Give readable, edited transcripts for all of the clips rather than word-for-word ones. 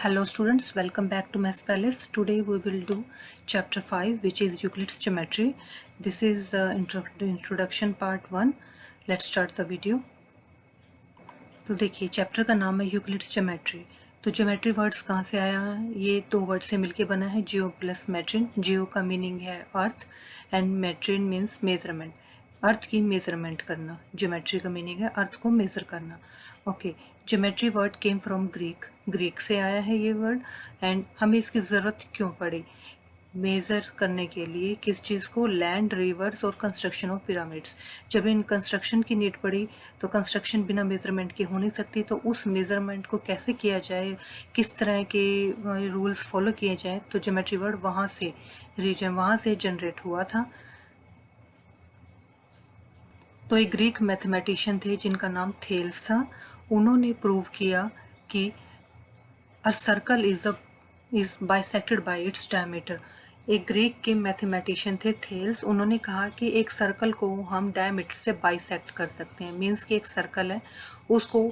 Hello students, welcome back to Maths Palace. Today we will do chapter 5 which is Euclid's geometry. This is the introduction part 1. Let's start the video. तो देखिए chapter का नाम है Euclid's geometry. तो geometry words कहाँ से आया है? ये दो वर्ड से मिलके बना है, जियो प्लस मेट्रिन। जियो का मीनिंग है earth and matron means measurement, अर्थ की मेजरमेंट करना। ज्योमेट्री का मीनिंग है अर्थ को मेजर करना। Okay, geometry word came from Greek, Greek से आया है ये वर्ड। एंड हमें इसकी ज़रूरत क्यों पड़ी मेज़र करने के लिए? किस चीज़ को? लैंड, रिवर्स और कंस्ट्रक्शन ऑफ पिरामिड्स। जब इन कंस्ट्रक्शन की नीड पड़ी तो कंस्ट्रक्शन बिना मेज़रमेंट के हो नहीं सकती, तो उस मेज़रमेंट को कैसे किया जाए, किस तरह के रूल्स फॉलो किए जाएँ, तो ज्योमेट्री वर्ड वहाँ से जनरेट हुआ था। तो एक ग्रीक मैथमेटिशियन थे जिनका नाम थेल्स था। उन्होंने प्रूव किया कि a circle is bisected by its diameter. एक ग्रीक के मैथमेटिशियन थे थेल्स। उन्होंने कहा कि एक सर्कल को हम डायमीटर से बाइसेक्ट कर सकते हैं। मीन्स कि एक सर्कल है, उसको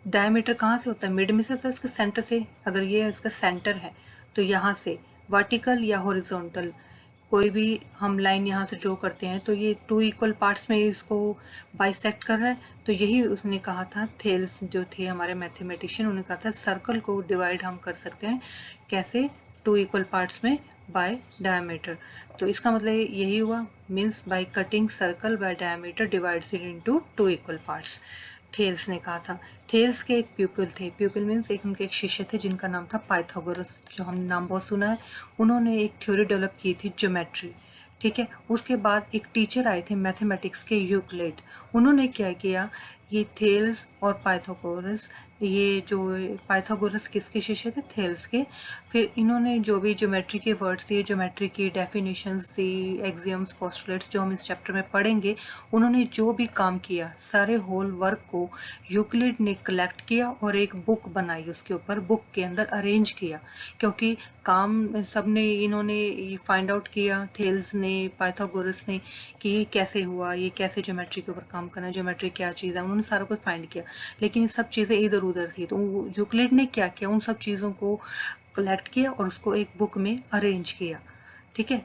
डायमीटर कहाँ से होता है? मिड में से होता है, इसके सेंटर से। अगर ये इसका सेंटर है तो यहाँ से वर्टिकल या हॉरिजॉन्टल कोई भी हम लाइन यहाँ से ड्रॉ करते हैं तो ये टू इक्वल पार्ट्स में इसको बाइसेक्ट कर रहा है। तो यही उसने कहा था, थेल्स जो थे हमारे मैथमेटिशियन, उन्होंने कहा था सर्कल को डिवाइड हम कर सकते हैं कैसे? टू इक्वल पार्ट्स में बाय डायमीटर। तो इसका मतलब यही हुआ, means by cutting circle by diameter divides it into two equal parts. Thales ने कहा था। थेल्स के एक प्यूपिल थे, प्यूपिल मीन्स उनके एक शिष्य थे जिनका नाम था पाइथागोरस, जो हमने नाम बहुत सुना है। उन्होंने एक थ्योरी डेवलप की थी ज्योमेट्री, ठीक है। उसके बाद एक टीचर आए थे मैथमेटिक्स के, यूक्लिड। उन्होंने क्या किया, ये थेल्स और पाइथागोरस, ये जो पाइथागोरस किसके शिष्य थे? थेल्स के। फिर इन्होंने जो भी ज्योमेट्री के वर्ड्स दिए, ज्योमेट्री की डेफिनेशंस दी, एक्सियम्स, पोस्टुलेट्स, जो हम इस चैप्टर में पढ़ेंगे, उन्होंने जो भी काम किया सारे होल वर्क को यूक्लिड ने कलेक्ट किया और एक बुक बनाई, उसके ऊपर बुक के अंदर अरेंज किया। क्योंकि काम सबने इन्होंने ये फाइंड आउट किया, थेल्स ने, पाइथागोरस ने, कि ये कैसे हुआ, ये कैसे ज्योमेट्री के ऊपर काम करना है, ज्योमेट्री क्या चीज़ है, उन्होंने सारा कुछ फाइंड किया। लेकिन ये सब चीज़ें इधर उधर थी, तो यूक्लिड ने क्या किया, उन सब चीज़ों को कलेक्ट किया और उसको एक बुक में अरेंज किया, ठीक है।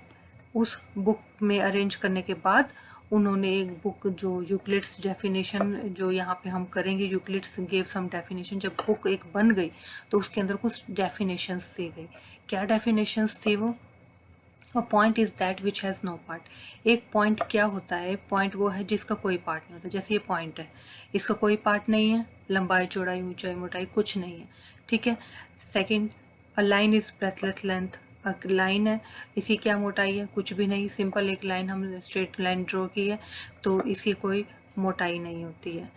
उस बुक में अरेंज करने के बाद उन्होंने एक बुक, जो यूक्लिड्स डेफिनेशन, जो यहाँ पे हम करेंगे, यूक्लिड्स गेव सम डेफिनेशन, जब बुक एक बन गई तो उसके अंदर कुछ डेफिनेशंस दी गई। क्या डेफिनेशंस थी वो? A point is that which has no part. एक पॉइंट क्या होता है? पॉइंट वो है जिसका कोई पार्ट नहीं होता। जैसे ये पॉइंट है, इसका कोई पार्ट नहीं है, लंबाई, चौड़ाई, ऊंचाई, मोटाई कुछ नहीं है, ठीक है। Second, a line is breathless length. Line है, इसी क्या मोटाई है? कुछ भी नहीं, सिंपल एक लाइन, हम स्ट्रेट लाइन ड्रॉ की है तो इसकी कोई मोटाई नहीं होती है।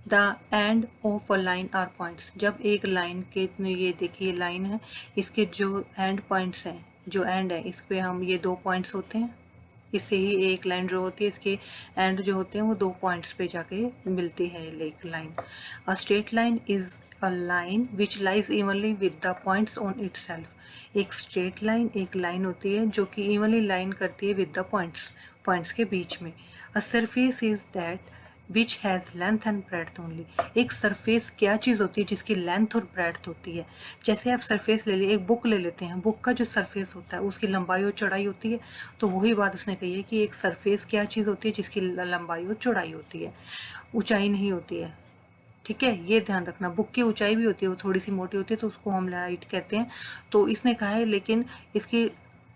The end of a line are points. जब एक लाइन के, ये देखिए लाइन है, इसके जो एंड पॉइंट्स हैं, जो एंड है, इस पे हम, ये दो पॉइंट्स होते हैं, इससे ही एक लाइन ड्रॉ होती है, इसके एंड जो होते हैं वो दो पॉइंट्स पे जाके मिलती है एक line. A straight line is a line which lies evenly with the points on itself. एक स्ट्रेट लाइन एक लाइन होती है जो कि इवनली लाइन करती है विद द पॉइंट्स, पॉइंट्स के बीच में। A surface is that which has length and breadth only. एक सरफेस क्या चीज़ होती है? जिसकी लेंथ और ब्रेड्थ होती है। जैसे आप सरफेस ले लिए, एक बुक ले लेते हैं, बुक का जो सरफेस होता है उसकी लंबाई और चौड़ाई होती है। तो वही बात उसने कही है कि एक सरफेस क्या चीज़ होती है? जिसकी लंबाई और चौड़ाई होती है, ऊंचाई नहीं होती है, ठीक है। ये ध्यान रखना, बुक की ऊंचाई भी होती है, वो थोड़ी सी मोटी होती है तो उसको हम हाइट कहते हैं। तो इसने कहा है लेकिन इसकी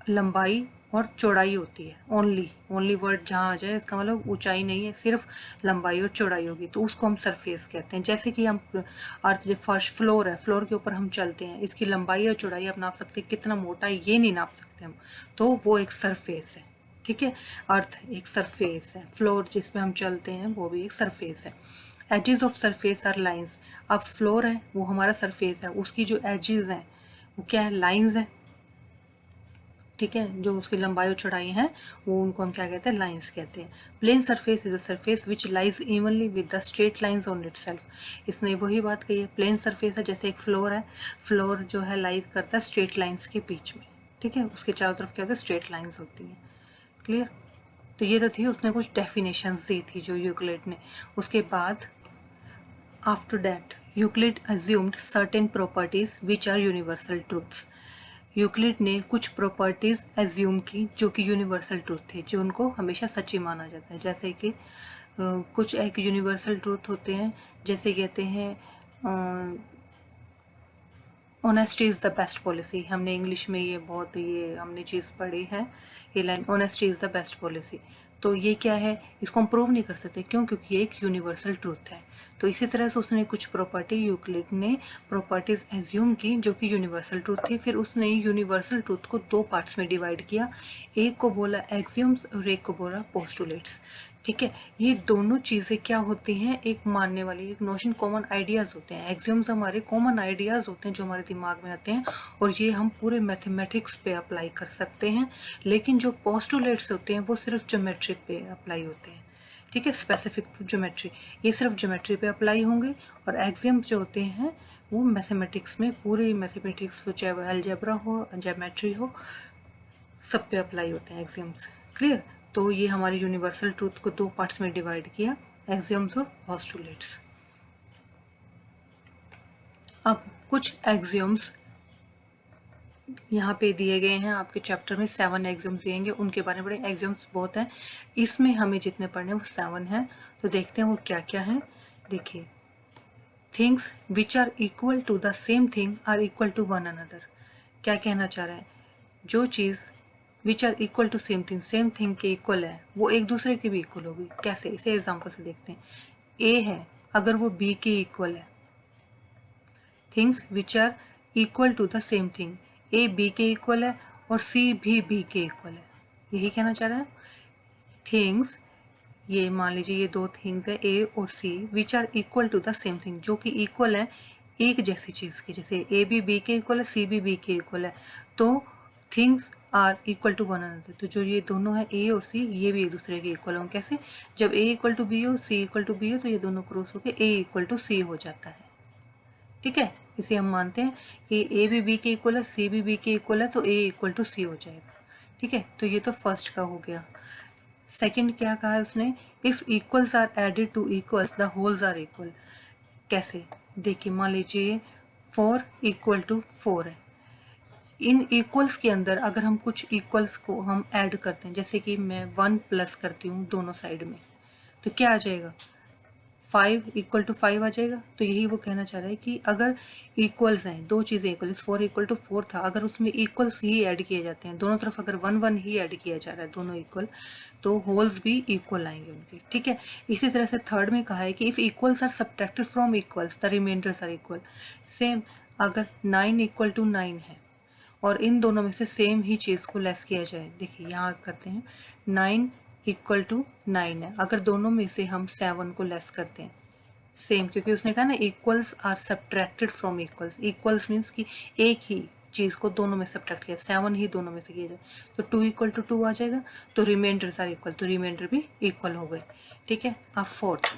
लंबाई और चौड़ाई होती है, ओनली, ओनली वर्ड जहाँ आ जाए, इसका मतलब ऊंचाई नहीं है, सिर्फ लंबाई और चौड़ाई होगी, तो उसको हम सरफेस कहते हैं। जैसे कि हम अर्थ, जो फर्श, फ्लोर है, फ्लोर के ऊपर हम चलते हैं, इसकी लंबाई और चौड़ाई आप नाप सकते हैं, कितना मोटा है ये नहीं नाप सकते हम, तो वो एक सरफेस है, ठीक है। अर्थ एक सरफेस है, फ्लोर जिस पे हम चलते हैं वो भी एक सरफेस है। Edges of surface are lines. अब फ्लोर है वो हमारा सरफेस है, उसकी जो एजेस हैं वो क्या है? लाइंस है, ठीक है। जो उसकी लंबाई और चौड़ाई है वो, उनको हम क्या कहते हैं? लाइंस कहते हैं। Plane surface is a surface which lies evenly with the straight lines on itself. इसने वही बात कही है, प्लेन सरफेस है, जैसे एक फ्लोर है, फ्लोर जो है लाइज करता है स्ट्रेट लाइंस के बीच में, ठीक है। उसके चारों तरफ क्या होता है? स्ट्रेट लाइंस होती हैं, क्लियर। तो ये तो थी, उसने कुछ डेफिनेशंस दी थी जो यूक्लिड ने। उसके बाद after that Euclid assumed certain properties which are universal truths. Euclid ने कुछ प्रॉपर्टीज एज्यूम की जो कि यूनिवर्सल ट्रूथ थे, जो उनको हमेशा सच्ची माना जाता है। जैसे कि कुछ एक यूनिवर्सल ट्रूथ होते हैं, जैसे कहते हैं honesty is the best policy. हमने इंग्लिश में ये हमने चीज़ पढ़ी है, ये line, honesty is the best policy. तो ये क्या है, इसको हम प्रूव नहीं कर सकते, क्यों? क्योंकि ये एक यूनिवर्सल ट्रूथ है। तो इसी तरह से उसने कुछ प्रॉपर्टी, यूक्लिड ने प्रॉपर्टीज एज्यूम की जो कि यूनिवर्सल ट्रूथ थी। फिर उसने यूनिवर्सल ट्रूथ को दो पार्ट्स में डिवाइड किया, एक को बोला एक्सियम्स और एक को बोला पोस्टुलेट्स। ठीक है, ये दोनों चीज़ें क्या होती हैं, एक मानने वाली, एक नोशन, कॉमन आइडियाज़ होते हैं। एक्सियम्स हमारे कॉमन आइडियाज़ होते हैं जो हमारे दिमाग में आते हैं, और ये हम पूरे मैथमेटिक्स पे अप्लाई कर सकते हैं। लेकिन जो पोस्टुलेट्स होते हैं वो सिर्फ ज्योमेट्री पे अप्लाई होते हैं। ठीक है, स्पेसिफिक टू ज्योमेट्री, ये सिर्फ ज्योमेट्री पे अप्लाई होंगे। और एक्सियम्स जो होते हैं वो मैथमेटिक्स में, पूरे मैथमेटिक्स, चाहे वो अलजेब्रा हो, ज्योमेट्री हो, सब पे अप्लाई होते हैं एक्सियम्स। क्लियर? तो ये हमारी यूनिवर्सल ट्रूथ को दो पार्ट्स में डिवाइड किया, एक्सियम्स और पोस्टुलेट्स। अब कुछ एक्सियम्स यहाँ पे दिए गए हैं, आपके चैप्टर में 7 एक्सियम्स दिएंगे, उनके बारे में पढ़ेंगे। एक्सियम्स बहुत हैं, इसमें हमें जितने पढ़ने हैं वो 7 हैं। तो देखते हैं वो क्या क्या है। देखिए, things which are equal to the same thing are equal to one another. क्या कहना चाह रहा है, जो चीज़ which are equal to same thing के इक्वल है, वो एक दूसरे के भी इक्वल होगी। कैसे, इसे एग्जाम्पल से देखते हैं। ए है, अगर वो बी के इक्वल है, things which are equal to the same thing, A B के इक्वल है और सी भी बी के इक्वल है, यही कहना चाह रहा है। थिंग्स, ये मान लीजिए ये दो थिंग्स है ए और C, which are equal to the same thing, जो कि इक्वल है एक जैसी चीज़ की, जैसे ए भी बी के इक्वल है, सी भी बी के इक्वल है, तो things are equal to one another. तो जो ये दोनों है ए और सी, ये भी एक दूसरे के इक्वल हों। कैसे? जब ए इक्वल टू बी हो, सी इक्वल टू बी हो, तो ये दोनों क्रॉस होकर ए इक्वल टू सी हो जाता है। ठीक है, इसे हम मानते हैं कि ए भी बी के इक्वल है, सी भी बी के इक्वल है, तो ए इक्वल टू सी हो जाएगा। ठीक है, तो ये तो फर्स्ट का हो गया। सेकंड क्या कहा है उसने, if equals are added to equals the wholes are equal. कैसे? देखिए, मान लीजिए 4 इक्वल टू 4 है, इन इक्वल्स के अंदर अगर हम कुछ इक्वल्स को हम ऐड करते हैं, जैसे कि मैं 1 प्लस करती हूँ दोनों साइड में, तो क्या आ जाएगा, 5 इक्वल टू 5 आ जाएगा। तो यही वो कहना चाह रहा है कि अगर इक्वल्स हैं, दो चीज़ें इक्वल, 4 इक्वल टू 4 था, अगर उसमें इक्वल्स ही ऐड किए जाते हैं, दोनों तरफ अगर 1 1 ही ऐड किया जा रहा है, दोनों इक्वल, तो होल्स भी इक्वल आएंगे उनके। ठीक है, इसी तरह से थर्ड में कहा है कि if equals are subtracted from equals the remainders are equal. Same, अगर 9 इक्वल टू 9 है और इन दोनों में से सेम ही चीज़ को लेस किया जाए, देखिए यहाँ करते हैं, 9 इक्वल टू 9 है, अगर दोनों में से हम 7 को लेस करते हैं, सेम, क्योंकि उसने कहा ना equals are subtracted from equals, equals means कि एक ही चीज़ को दोनों में सब्ट्रैक्ट किया, 7 ही दोनों में से किया जाए, तो 2 इक्वल टू 2 आ जाएगा, तो रिमाइंडर्स आर इक्वल, तो रिमाइंडर भी इक्वल हो गए। ठीक है, अब fourth,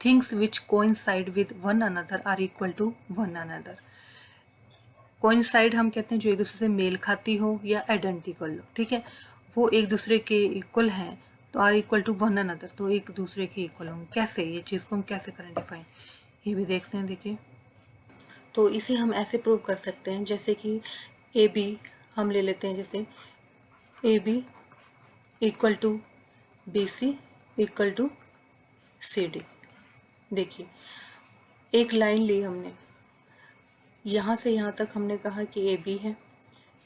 things which coincide with one another are equal to one another. Coincide हम कहते हैं जो एक दूसरे से मेल खाती हो या आइडेंटिकल हो। ठीक है, वो एक दूसरे के इक्वल हैं, तो are equal to one another, तो एक दूसरे के इक्वल होंगे। कैसे, ये चीज़ को हम कैसे करें डिफाइन, ये भी देखते हैं। देखिए, तो इसे हम ऐसे प्रूव कर सकते हैं, जैसे कि ए बी हम ले लेते हैं, जैसे A B equal to B C equal to C D. देखिए, एक लाइन ली हमने, यहाँ से यहाँ तक हमने कहा कि ए बी है,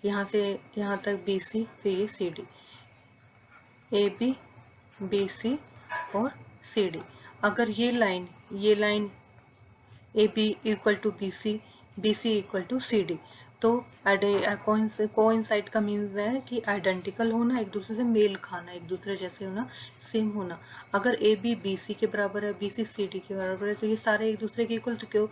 यहाँ से यहाँ तक बी सी, फिर ये C D, A B B C और सी डी। अगर ये line A B equal to B C equal to C D, तो कोइंसाइड का मीन्स है कि आइडेंटिकल होना, एक दूसरे से मेल खाना, एक दूसरे जैसे होना, सेम होना। अगर ए बी बी सी के बराबर है, बी सी सी डी के बराबर है, तो ये सारे एक दूसरे के इक्वल, तो क्यों,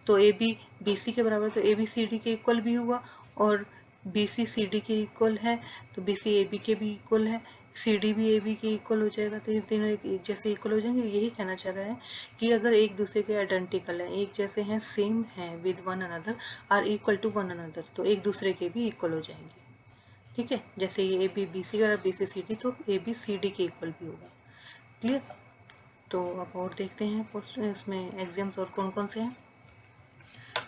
तो ए बी बी सी के बराबर, तो ए बी सी डी के इक्वल भी हुआ, और बी सी सी डी के इक्वल है, तो बी सी ए बी के भी इक्वल है, सी डी भी ए बी के इक्वल हो जाएगा, तो ये तीनों एक जैसे इक्वल हो जाएंगे। यही कहना चाह रहा है कि अगर एक दूसरे के आइडेंटिकल हैं, एक जैसे हैं, सेम हैं, with one another are equal to one another, तो एक दूसरे के भी इक्वल हो जाएंगे। ठीक है, जैसे ये ए बी बी सी और बी सी सी डी, तो ए बी सी डी के इक्वल भी होगा। क्लियर? तो अब और देखते हैं पोस्ट इसमें एग्जाम्स और कौन कौन से हैं।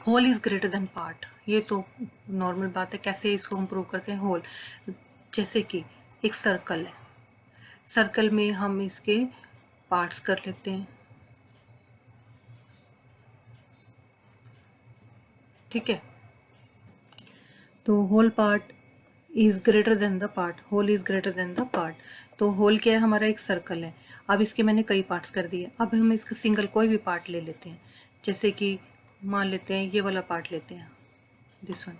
Whole is greater than part, ये तो नॉर्मल बात है। कैसे इसको हम प्रूव करते हैं? होल, जैसे कि एक सर्कल है, सर्कल में हम इसके पार्ट्स कर लेते हैं, ठीक है। तो whole part is greater than the part, whole is greater than the part. तो होल क्या है? हमारा एक सर्कल है। अब इसके मैंने कई पार्ट्स कर दिए, अब हम इसका सिंगल कोई भी पार्ट ले लेते हैं। जैसे कि मान लेते हैं ये वाला पार्ट लेते हैं, दिस वन,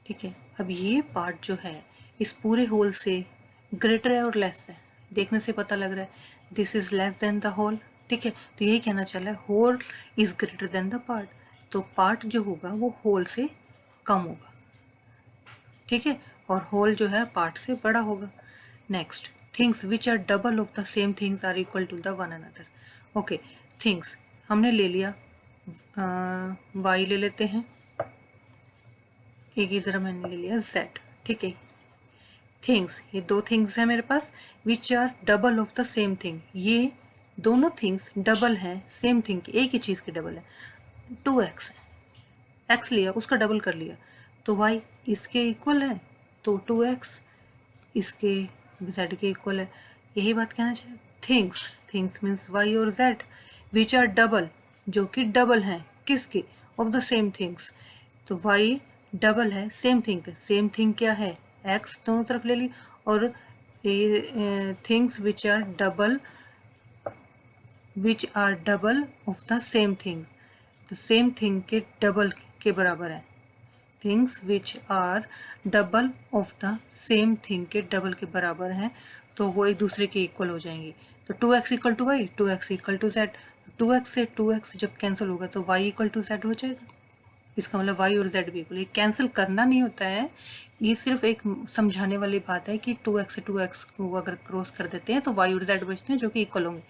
ठीक है। अब ये पार्ट जो है इस पूरे होल से ग्रेटर है और लेस है, देखने से पता लग रहा है this is less than the whole, ठीक है। तो यही कहना चला है whole is greater than the part, तो पार्ट जो होगा वो होल से कम होगा, ठीक है, और होल जो है पार्ट से बड़ा होगा। Next, things which are double of the same things are equal to the one another. Okay, things हमने ले लिया, वाई ले लेते हैं, एक इधर मैंने ले लिया जेड, ठीक है। थिंग्स, ये दो थिंग्स है मेरे पास, which are double of the same thing, ये दोनों थिंग्स डबल हैं सेम थिंग की, एक ही चीज़ की डबल है। 2x है, x लिया उसका डबल कर लिया, तो y इसके इक्वल है, तो 2x इसके z के इक्वल है। यही बात कहना चाहिए। थिंग्स, थिंग्स मीन्स y और z, विच आर डबल, जो कि डबल हैं किसके? Of the same things. तो y डबल है सेम थिंग के, सेम थिंग क्या है? x दोनों तरफ ले ली, और things which are double, which are double of the same thing, तो सेम थिंग के डबल के बराबर है। Things which are double of the same thing के डबल के बराबर हैं, तो वो एक दूसरे के इक्वल हो जाएंगी। तो 2x equal to y, 2x equal to z, 2x से 2x जब कैंसिल होगा तो y इक्वल टू जेड हो जाएगा। इसका मतलब y और z भी इक्वल, ये कैंसिल करना नहीं होता है, ये सिर्फ एक समझाने वाली बात है कि 2x से 2x को अगर क्रॉस कर देते हैं तो y और z बचते हैं जो कि इक्वल होंगे।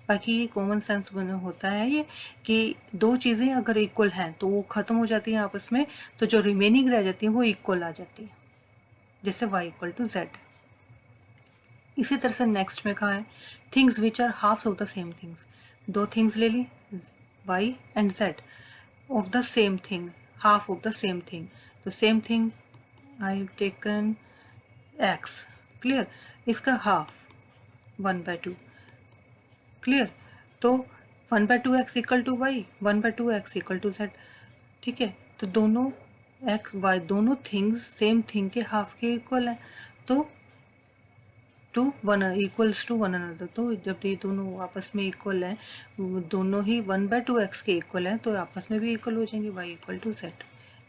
बाकी ये कॉमन सेंस बना होता है ये कि दो चीज़ें अगर इक्वल हैं तो वो ख़त्म हो जाती हैं आपस में, तो जो रिमेनिंग रह जाती हैं वो इक्वल आ जाती है, जैसे y इक्वल टू जेड। इसी तरह से नेक्स्ट में कहा है things which are halves of the same things, दो थिंग्स ले ली y and z of the same thing, half of the same thing, तो same thing I've taken x, clear, इसका half 1/2, clear, तो 1/2x equal to y, 1/2x equal to z, ठीक है। तो दोनों x y दोनों थिंग्स सेम थिंग के half के इक्वल है, तो to one equals to one another, तो जब ये दोनों आपस में इक्वल हैं, दोनों ही 1/2x के इक्वल हैं, तो आपस में भी इक्वल हो जाएंगे, y इक्वल टू जेड।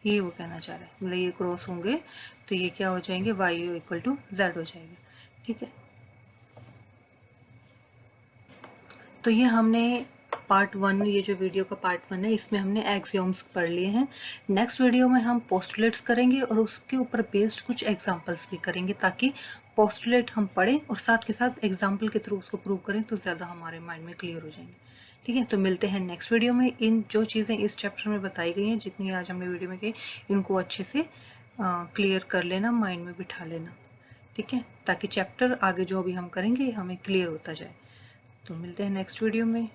ये वो कहना चाह रहा है, मतलब ये क्रॉस होंगे तो ये क्या हो जाएंगे? y इक्वल टू जेड हो जाएगा, ठीक है। तो ये हमने पार्ट 1, ये जो वीडियो का पार्ट 1 है, इसमें हमने एक्सियोम्स पढ़ लिए हैं। नेक्स्ट वीडियो में हम पोस्टुलेट्स करेंगे और उसके ऊपर बेस्ड कुछ एग्जांपल्स भी करेंगे, ताकि पोस्टुलेट हम पढ़ें और साथ के साथ एग्जांपल के थ्रू उसको प्रूव करें तो ज़्यादा हमारे माइंड में क्लियर हो जाएंगे, ठीक है। तो मिलते हैं नेक्स्ट वीडियो में। इन जो चीज़ें इस चैप्टर में बताई गई हैं, जितनी आज हमने वीडियो में की, इनको अच्छे से क्लियर कर लेना, माइंड में बिठा लेना, ठीक है, ताकि चैप्टर आगे जो भी हम करेंगे हमें क्लियर होता जाए। तो मिलते हैं नेक्स्ट वीडियो में।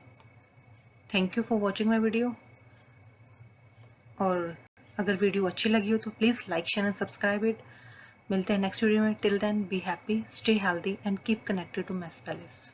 Thank you for watching my video, और अगर वीडियो अच्छी लगी हो तो please like share and subscribe it. मिलते हैं नेक्स्ट वीडियो में। Till then be happy, stay healthy and keep connected to Maths palace.